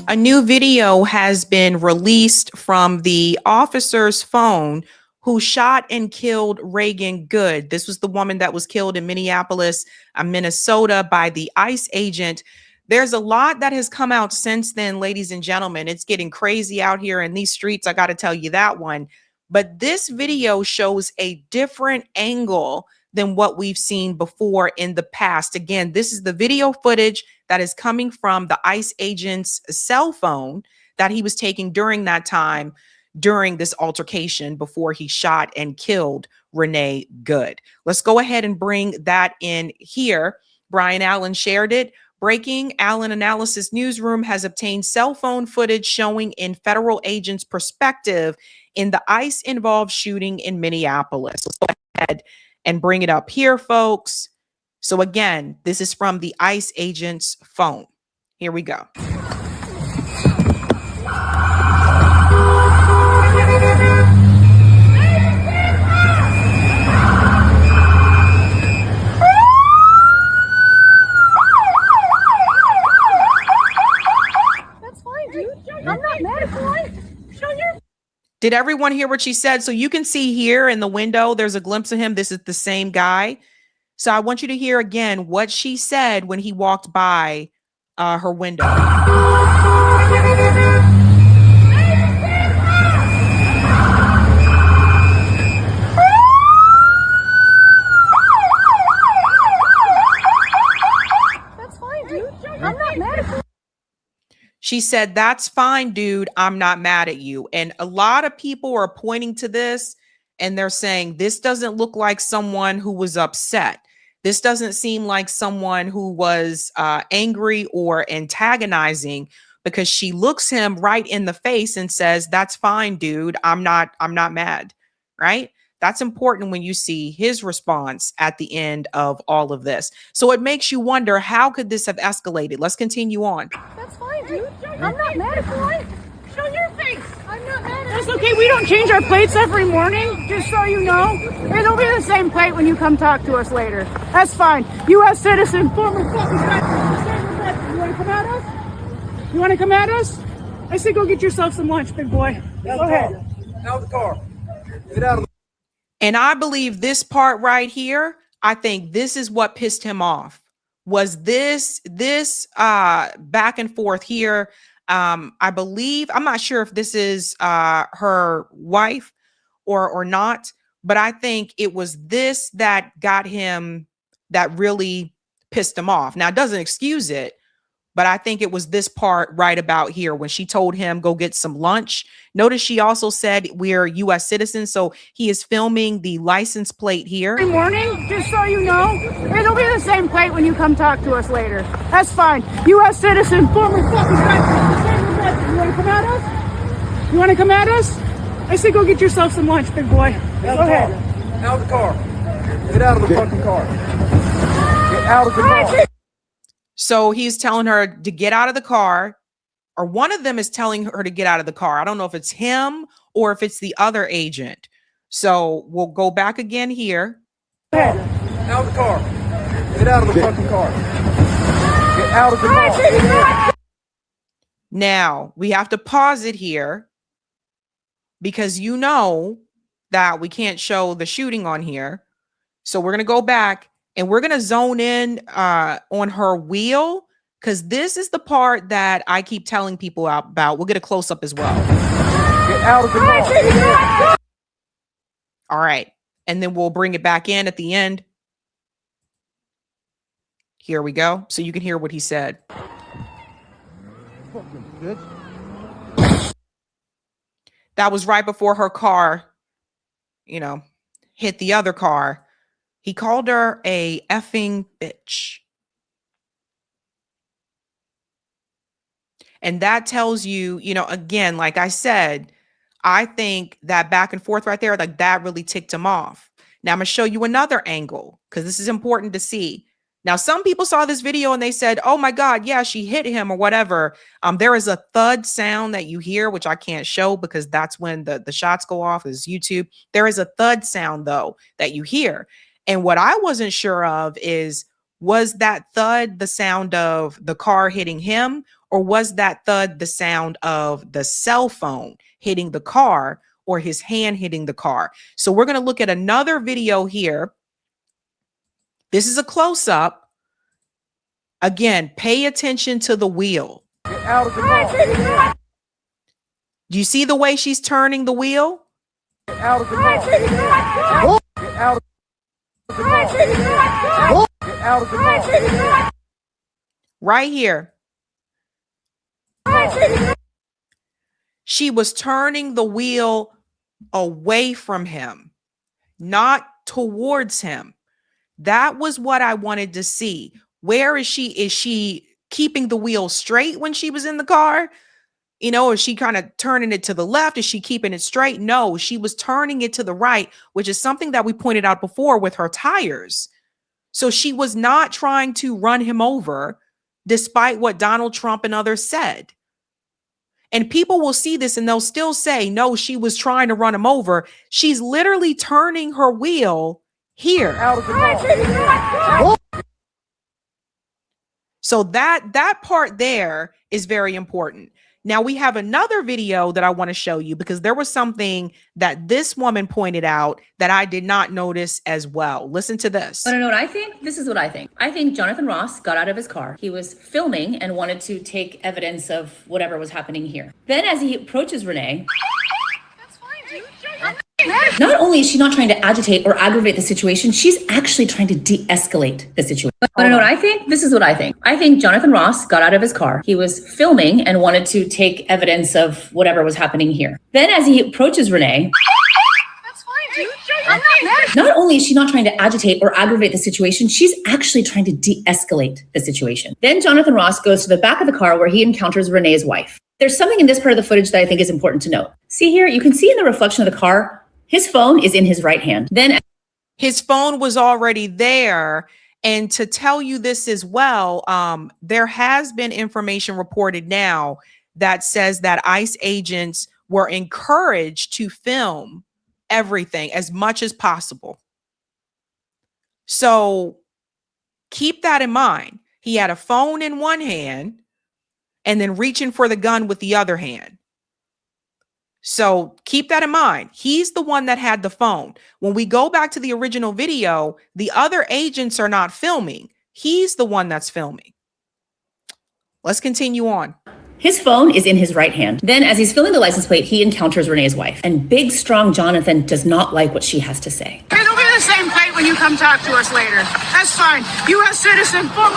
A new video has been released from the officer's phone who shot and killed Reagan Good. This was the woman that was killed in Minneapolis, Minnesota, by the ICE agent. There's a lot that has come out since then, ladies and gentlemen. It's getting crazy out here in these streets. I got to tell you that one. But this video shows a different angle than what we've seen before in the past. Again, this is the video footage that is coming from the ICE agent's cell phone that he was taking during that time, during this altercation before he shot and killed Renee Good. Let's go ahead and bring that in here. Brian Allen shared it. Breaking: Allen Analysis Newsroom has obtained cell phone footage showing in federal agents' perspective in the ICE-involved shooting in Minneapolis. Let's go ahead and bring it up here, folks. So again, this is from the ICE agent's phone. Here we go. That's fine, dude. I'm not mad at you. Show your... Did everyone hear what she said? So you can see here in the window, there's a glimpse of him. This is the same guy. So I want you to hear again what she said when he walked by her window. That's fine, dude. I'm not mad at you. She said, "That's fine, dude. I'm not mad at you." And a lot of people are pointing to this and they're saying, this doesn't look like someone who was upset. This doesn't seem like someone who was angry or antagonizing, because she looks him right in the face and says, "That's fine, dude. I'm not mad." Right? That's important when you see his response at the end of all of this. So it makes you wonder, how could this have escalated? Let's continue on. That's fine, dude. I'm not mad at you. Show your face. I'm not mad at you. That's okay. We don't change our plates every morning, just so you know. It'll be the same plate when you come talk to us later. That's fine. U.S. citizen, former fucking veteran. You want to come at us? You want to come at us? I say go get yourself some lunch, big boy. Go ahead. Out of the car. Get out of the... And I believe this part right here, I think this is what pissed him off, was this back and forth here. I believe, I'm not sure if this is her wife or not, but I think it was this that got him, that really pissed him off. Now, it doesn't excuse it, but I think it was this part right about here when she told him, go get some lunch. Notice she also said we're U.S. citizens. So he is filming the license plate here. Every morning, just so you know. It'll be the same plate when you come talk to us later. That's fine. U.S. citizen, former fucking veteran. You want to come at us? You want to come at us? I say go get yourself some lunch, big boy. Go ahead. Out of the car. Get out of the fucking car. Get out of the car. So he's telling her to get out of the car, or one of them is telling her to get out of the car. I don't know if it's him or if it's the other agent. So we'll go back again here. Out of the car. Get out of the fucking car. Get out of the car. Now we have to pause it here because you know that we can't show the shooting on here. So we're going to go back and we're going to zone in on her wheel, because this is the part that I keep telling people about. We'll get a close up as well. Get out of the car. All right. And then we'll bring it back in at the end. Here we go. So you can hear what he said. That was right before her car, hit the other car. He called her a effing bitch. And that tells you, again, like I said, I think that back and forth right there, like that really ticked him off. Now I'm going to show you another angle, because this is important to see. Now, some people saw this video and they said, oh my God, yeah, she hit him or whatever. There is a thud sound that you hear, which I can't show because that's when the shots go off, is YouTube. There is a thud sound though that you hear. And what I wasn't sure of is, was that thud the sound of the car hitting him, Or was that thud the sound of the cell phone hitting the car or his hand hitting the car? So we're going to look at another video here. This is a close-up. Again, pay attention to the wheel. Get out of the car. Do you see the way she's turning the wheel? Get out of the car. Get out of the car. Get out of the car. Right here. She was turning the wheel away from him, not towards him. That was what I wanted to see. Where is she? Is she keeping the wheel straight when she was in the car? You know, is she kind of turning it to the left? Is she keeping it straight? No, she was turning it to the right, which is something that we pointed out before with her tires. So she was not trying to run him over, despite what Donald Trump and others said. And people will see this and they'll still say, no, she was trying to run him over. She's literally turning her wheel here. Out of the car. So that part there is very important. Now we have another video that I want to show you because there was something that this woman pointed out that I did not notice as well. Listen to this. Want to know what I think? This is what I think. I think Jonathan Ross got out of his car. He was filming and wanted to take evidence of whatever was happening here. Then as he approaches Renee, That's fine, dude. not only is she not trying to agitate or aggravate the situation, she's actually trying to de-escalate the situation. Want to know what I think? This is what I think. I think Jonathan Ross got out of his car. He was filming and wanted to take evidence of whatever was happening here. Then as he approaches Renee, That's fine, dude. I'm not mad. not only is she not trying to agitate or aggravate the situation, she's actually trying to de-escalate the situation. Then Jonathan Ross goes to the back of the car where he encounters Renee's wife. There's something in this part of the footage that I think is important to note. See here, you can see in the reflection of the car, his phone is in his right hand. Then His phone was already there. And to tell you this as well, there has been information reported now that says that ICE agents were encouraged to film everything as much as possible. So keep that in mind. He had a phone in one hand and then reaching for the gun with the other hand. So keep that in mind. He's the one that had the phone. When we go back to the original video, the other agents are not filming. He's the one that's filming. Let's continue on. his phone is in his right hand. Then as he's filling the license plate, he encounters Renee's wife. And big, strong Jonathan does not like what she has to say. It'll be the same plate when you come talk to us later. That's fine. U.S. citizen. You want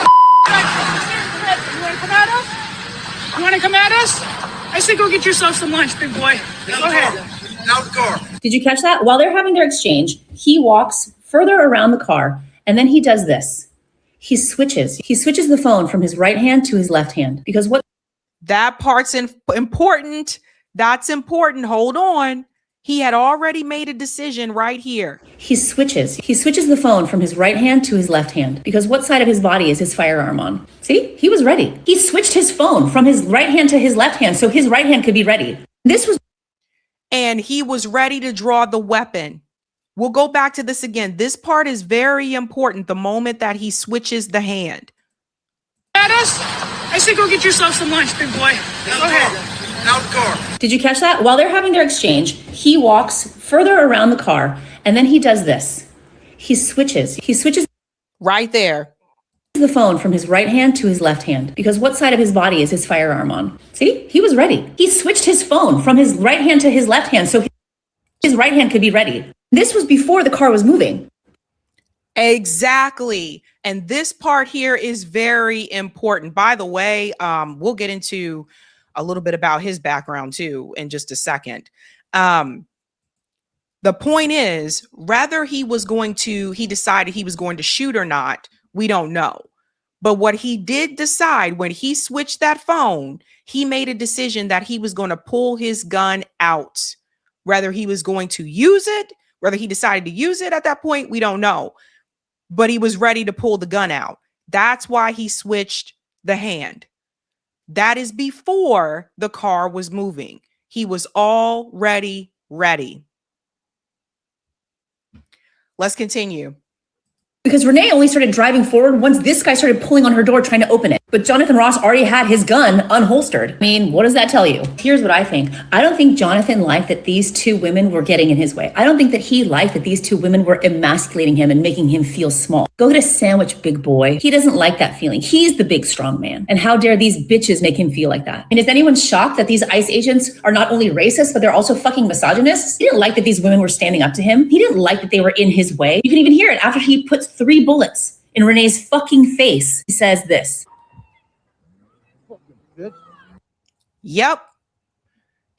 to come at us? You want to come at us? I say go get yourself some lunch, big boy. Go ahead. Out the car. Did you catch that? While they're having their exchange, he walks further around the car, and then he does this. He switches the phone from his right hand to his left hand, because what That part's important. That's important. Hold on. He had already made a decision right here. he switches the phone from his right hand to his left hand, because what side of his body is his firearm on? See, he was ready. He switched his phone from his right hand to his left hand so his right hand could be ready. And he was ready to draw the weapon. We'll go back to this again. This part is very important. The moment that he switches the hand. At us? I say go get yourself some lunch, big boy. Go ahead. Out the car. Did you catch that? While they're having their exchange, he walks further around the car, and then he does this. He switches Right there. the phone from his right hand to his left hand, because what side of his body is his firearm on? See, he was ready. He switched his phone from his right hand to his left hand so his right hand could be ready. This was before the car was moving. Exactly. And this part here is very important. By the way, we'll get into a little bit about his background too in just a second. The point is, whether he decided he was going to shoot or not, we don't know. But what he did decide when he switched that phone, he made a decision that he was going to pull his gun out. Whether he was going to use it, whether he decided to use it at that point, we don't know. But he was ready to pull the gun out. That's why he switched the hand. That is before the car was moving. He was already ready. Let's continue. Because Renee only started driving forward once this guy started pulling on her door trying to open it. But Jonathan Ross already had his gun unholstered. I mean, what does that tell you? Here's what I think. I don't think Jonathan liked that these two women were getting in his way. I don't think that he liked that these two women were emasculating him and making him feel small. Go get a sandwich, big boy. He doesn't like that feeling. He's the big, strong man. And how dare these bitches make him feel like that? And is anyone shocked that these ICE agents are not only racist, but they're also fucking misogynists? He didn't like that these women were standing up to him. He didn't like that they were in his way. You can even hear it after he puts 3 bullets in Renee's fucking face. He says this. Yep.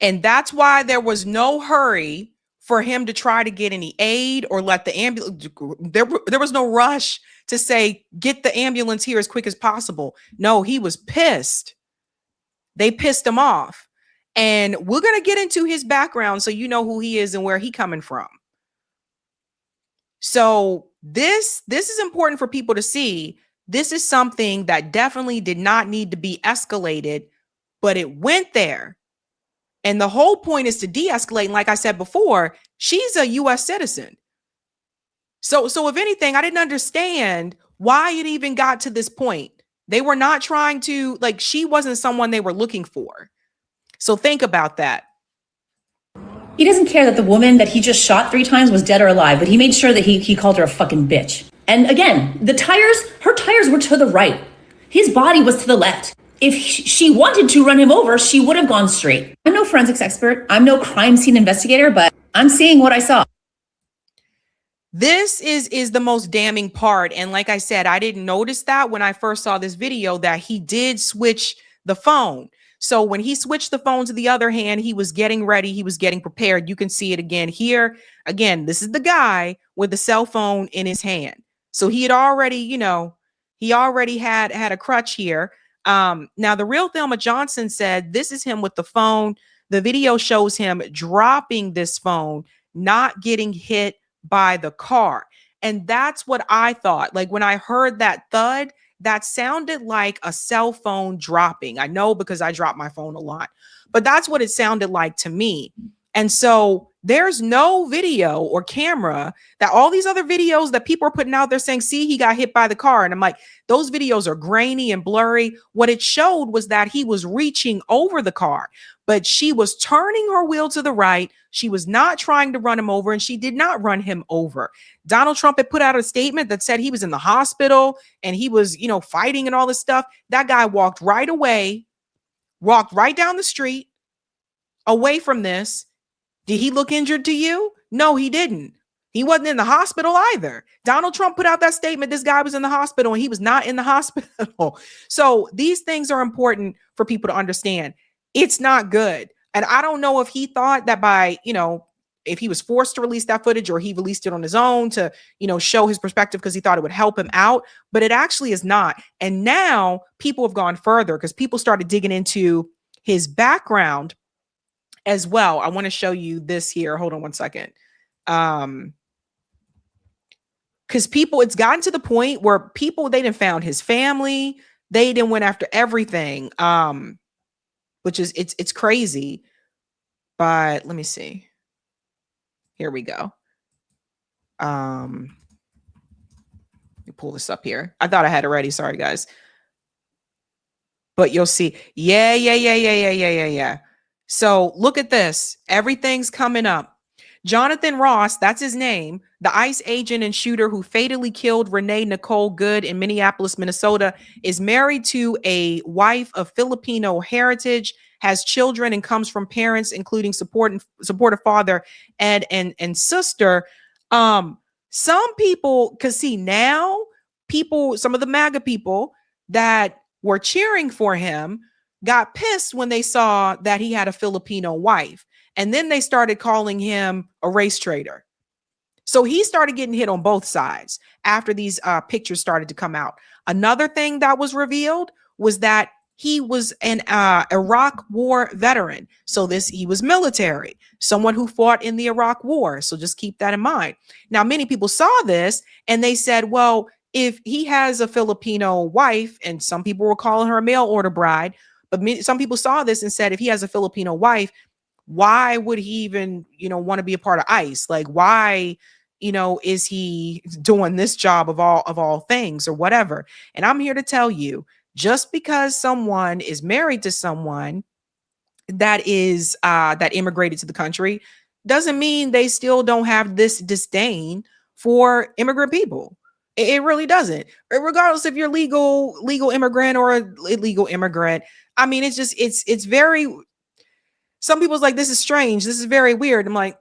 And that's why there was no hurry for him to try to get any aid or let the ambulance. There was no rush to say, get the ambulance here as quick as possible. No, he was pissed. They pissed him off. And we're going to get into his background so you know who he is and where he coming from. So this is important for people to see. This is something that definitely did not need to be escalated, but it went there. And the whole point is to de-escalate. And like I said before, she's a U.S. citizen. So if anything, I didn't understand why it even got to this point. They were not trying to, like, she wasn't someone they were looking for. So think about that. He doesn't care that the woman that he just shot 3 times was dead or alive, but he made sure that he called her a fucking bitch. And again, her tires were to the right. His body was to the left. If she wanted to run him over, she would have gone straight. I'm no forensics expert. I'm no crime scene investigator, but I'm seeing what I saw. This is the most damning part. And like I said, I didn't notice that when I first saw this video that he did switch the phone. So when he switched the phone to the other hand, he was getting ready. He was getting prepared. You can see it again here. Again, this is the guy with the cell phone in his hand. So he had already, he already had a crutch here. Now the real Thelma Johnson said, this is him with the phone. The video shows him dropping this phone, not getting hit by the car. And that's what I thought. Like when I heard that thud, that sounded like a cell phone dropping. I know because I drop my phone a lot, but that's what it sounded like to me. And so there's no video or camera that all these other videos that people are putting out there saying, see, he got hit by the car. And I'm like, those videos are grainy and blurry. What it showed was that he was reaching over the car, but she was turning her wheel to the right. She was not trying to run him over, and she did not run him over. Donald Trump had put out a statement that said he was in the hospital and he was, fighting and all this stuff. That guy walked right away, walked right down the street away from this. Did he look injured to you? No, he didn't. He wasn't in the hospital either. Donald Trump put out that statement. This guy was in the hospital and he was not in the hospital. So these things are important for people to understand. It's not good. And I don't know if he thought that by, if he was forced to release that footage or he released it on his own to, show his perspective because he thought it would help him out, but it actually is not. And now people have gone further because people started digging into his background as well. I want to show you this here. Hold on one second. Because it's gotten to the point where they didn't found his family. They didn't went after everything. Which is, it's crazy. But let me see. Here we go. Let me pull this up here. I thought I had it ready. Sorry, guys. But you'll see. Yeah. So look at this. Everything's coming up. Jonathan Ross, that's his name, the ICE agent and shooter who fatally killed Renee Nicole Good in Minneapolis, Minnesota, is married to a wife of Filipino heritage, has children, and comes from parents including supportive father Ed and sister. Some people, because see now some of the MAGA people that were cheering for him got pissed when they saw that he had a Filipino wife. And then they started calling him a race traitor. So he started getting hit on both sides after these pictures started to come out. Another thing that was revealed was that he was an Iraq war veteran. So he was military, someone who fought in the Iraq war. So just keep that in mind. Now, many people saw this and they said, well, if he has a Filipino wife, and some people were calling her a mail order bride, but some people saw this and said, if he has a Filipino wife, why would he even, want to be a part of ICE? Like, why, is he doing this job of all things or whatever? And I'm here to tell you Just because someone is married to someone that is that immigrated to the country doesn't mean they still don't have this disdain for immigrant people. It really doesn't, regardless if you're legal immigrant or illegal immigrant. I mean, it's just it's very. Some people's like, this is strange. This is very weird. I'm like,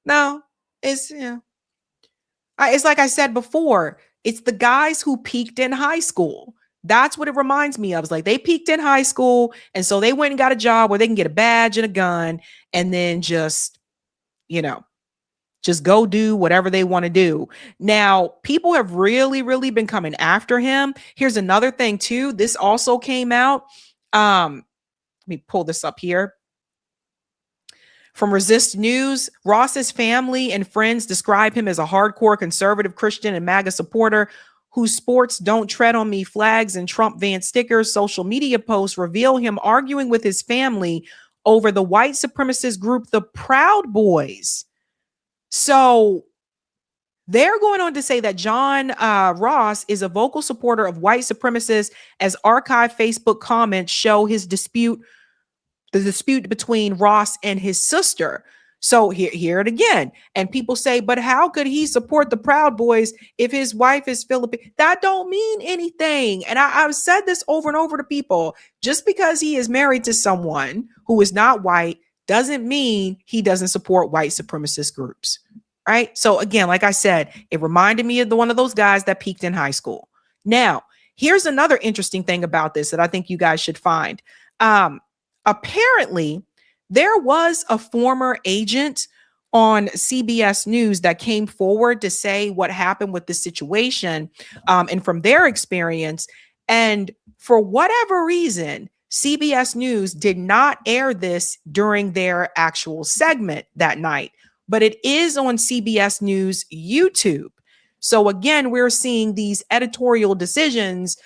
no, it's it's like I said before. It's the guys who peaked in high school. That's what it reminds me of. It's like they peaked in high school, and so they went and got a job where they can get a badge and a gun, and then just go do whatever they want to do. Now, people have really been coming after him. Here's another thing too. This also came out. Let me pull this up here. From Resist News, Ross's family and friends describe him as a hardcore conservative Christian and MAGA supporter whose sports don't tread on me flags and Trump van stickers. Social media posts reveal him arguing with his family over the white supremacist group, the Proud Boys. So they're going on to say that John Ross is a vocal supporter of white supremacists, as archived Facebook comments show the dispute between Ross and his sister. So hear it again. And people say, but how could he support the Proud Boys if his wife is Filipino? That don't mean anything. And I've said this over and over to people. Just because he is married to someone who is not white doesn't mean he doesn't support white supremacist groups. Right. So again, like I said, it reminded me of one of those guys that peaked in high school. Now, here's another interesting thing about this that I think you guys should find. Apparently, there was a former agent on CBS News that came forward to say what happened with this situation and from their experience. And for whatever reason, CBS News did not air this during their actual segment that night, but it is on CBS News YouTube. So again, we're seeing these editorial decisions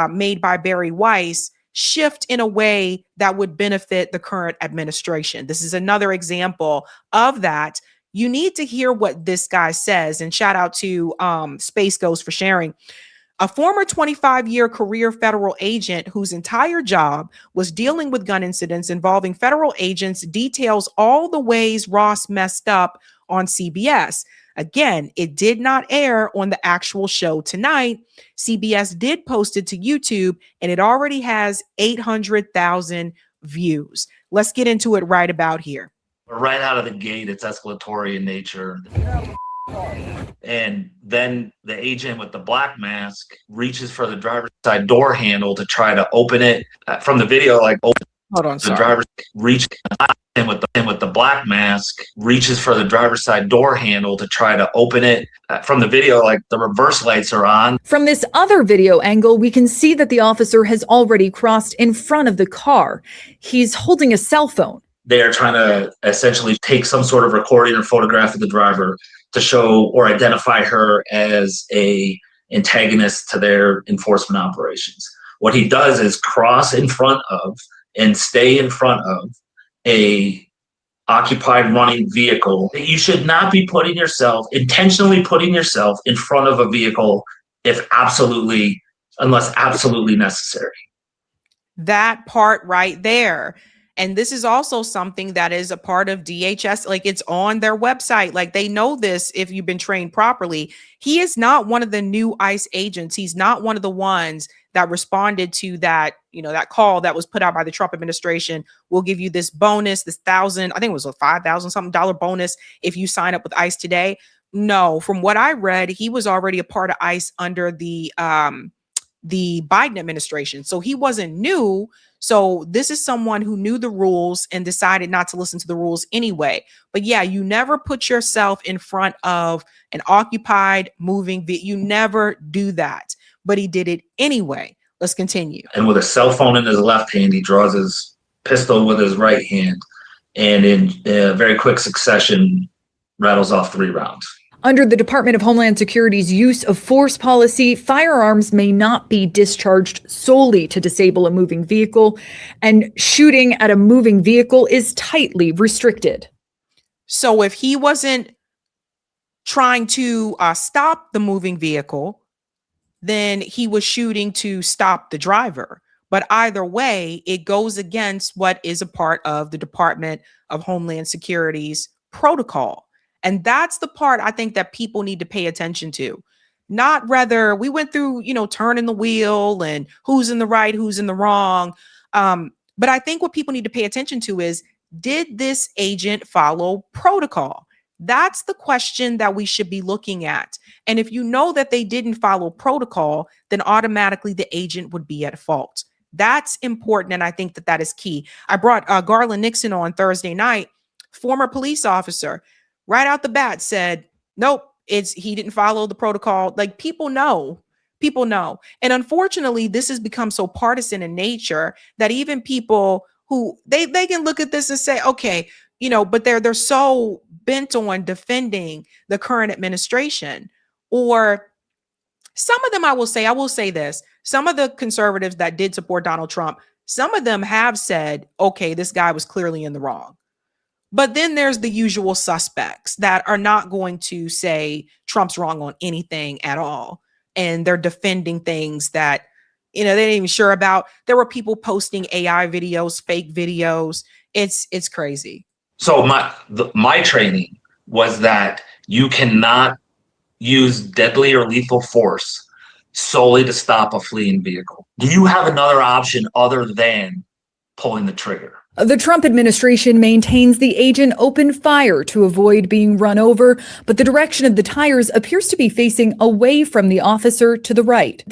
made by Barry Weiss shift in a way that would benefit the current administration. This is another example of that. You need to hear what this guy says, and shout out to Space Ghost for sharing. A former 25-year career federal agent whose entire job was dealing with gun incidents involving federal agents details all the ways Ross messed up on CBS. Again, it did not air on the actual show tonight. CBS did post it to YouTube, and it already has 800,000 views. Let's get into it right about here. Right out of the gate, it's escalatory in nature. And then the agent with the black mask reaches for the driver's side door handle to try to open it. From the video, hold on, the driver reached and with the black mask reaches for the driver's side door handle to try to open it. From the video, the reverse lights are on. From this other video angle, we can see that the officer has already crossed in front of the car. He's holding a cell phone. They are trying to essentially take some sort of recording or photograph of the driver to show or identify her as a antagonist to their enforcement operations. What he does is cross in front of and stay in front of a occupied running vehicle. You should not be intentionally putting yourself in front of a vehicle unless absolutely necessary. That part right there. And this is also something that is a part of DHS. It's on their website. They know this if you've been trained properly. He is not one of the new ICE agents. He's not one of the ones that responded to that, that call that was put out by the Trump administration. We'll give you this bonus, this $1,000, I think it was a $5,000 something dollar bonus if you sign up with ICE today. No, from what I read, he was already a part of ICE under the Biden administration. So he wasn't new. So this is someone who knew the rules and decided not to listen to the rules anyway. But yeah, you never put yourself in front of an occupied moving vehicle. You never do that. But he did it anyway. Let's continue. And with a cell phone in his left hand, he draws his pistol with his right hand, and in very quick succession, rattles off 3 rounds. Under the Department of Homeland Security's use of force policy, firearms may not be discharged solely to disable a moving vehicle, and shooting at a moving vehicle is tightly restricted. So if he wasn't trying to stop the moving vehicle, then he was shooting to stop the driver. But either way, it goes against what is a part of the Department of Homeland Security's protocol. And that's the part I think that people need to pay attention to. Not whether we went through, turning the wheel and who's in the right, who's in the wrong. But I think what people need to pay attention to is, did this agent follow protocol? That's the question that we should be looking at. And if you know that they didn't follow protocol, then automatically the agent would be at fault. That's important. And I think that that is key. I brought Garland Nixon on Thursday night, former police officer, right out the bat said, nope, he didn't follow the protocol. Like, people know. And unfortunately, this has become so partisan in nature that even people who they can look at this and say, okay, but they're so bent on defending the current administration. Or some of them, I will say this, some of the conservatives that did support Donald Trump, some of them have said, okay, this guy was clearly in the wrong. But then there's the usual suspects that are not going to say Trump's wrong on anything at all. And they're defending things that, they ain't even sure about. There were people posting AI videos, fake videos. It's crazy. So my training was that you cannot use deadly or lethal force solely to stop a fleeing vehicle. Do you have another option other than pulling the trigger? The Trump administration maintains the agent opened fire to avoid being run over, but the direction of the tires appears to be facing away from the officer to the right.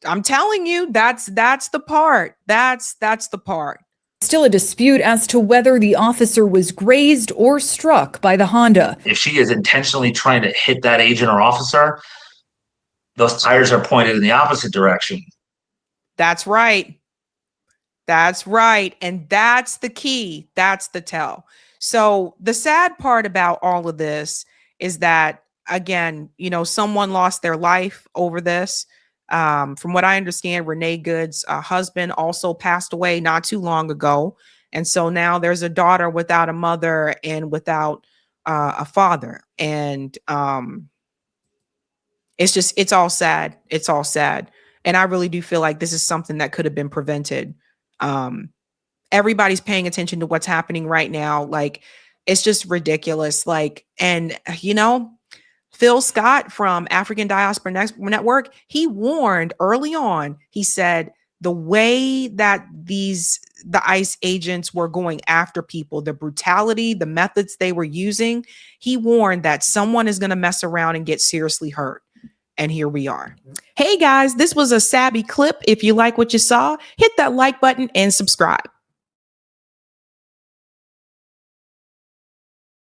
I'm telling you, that's the part. That's the part. Still a dispute as to whether the officer was grazed or struck by the Honda. If she is intentionally trying to hit that agent or officer, those tires are pointed in the opposite direction. That's right. And that's the key. That's the tell. So the sad part about all of this is that, again, someone lost their life over this. From what I understand, Renee Good's husband also passed away not too long ago. And so now there's a daughter without a mother and without a father. And it's all sad. It's all sad. And I really do feel like this is something that could have been prevented. Everybody's paying attention to what's happening right now. Like, it's just ridiculous. Like, and Phil Scott from African Diaspora Network, he warned early on. He said the way that the ICE agents were going after people, the brutality, the methods they were using, he warned that someone is going to mess around and get seriously hurt. And here we are. Hey guys, this was a Sabby clip. If you like what you saw, hit that like button and subscribe.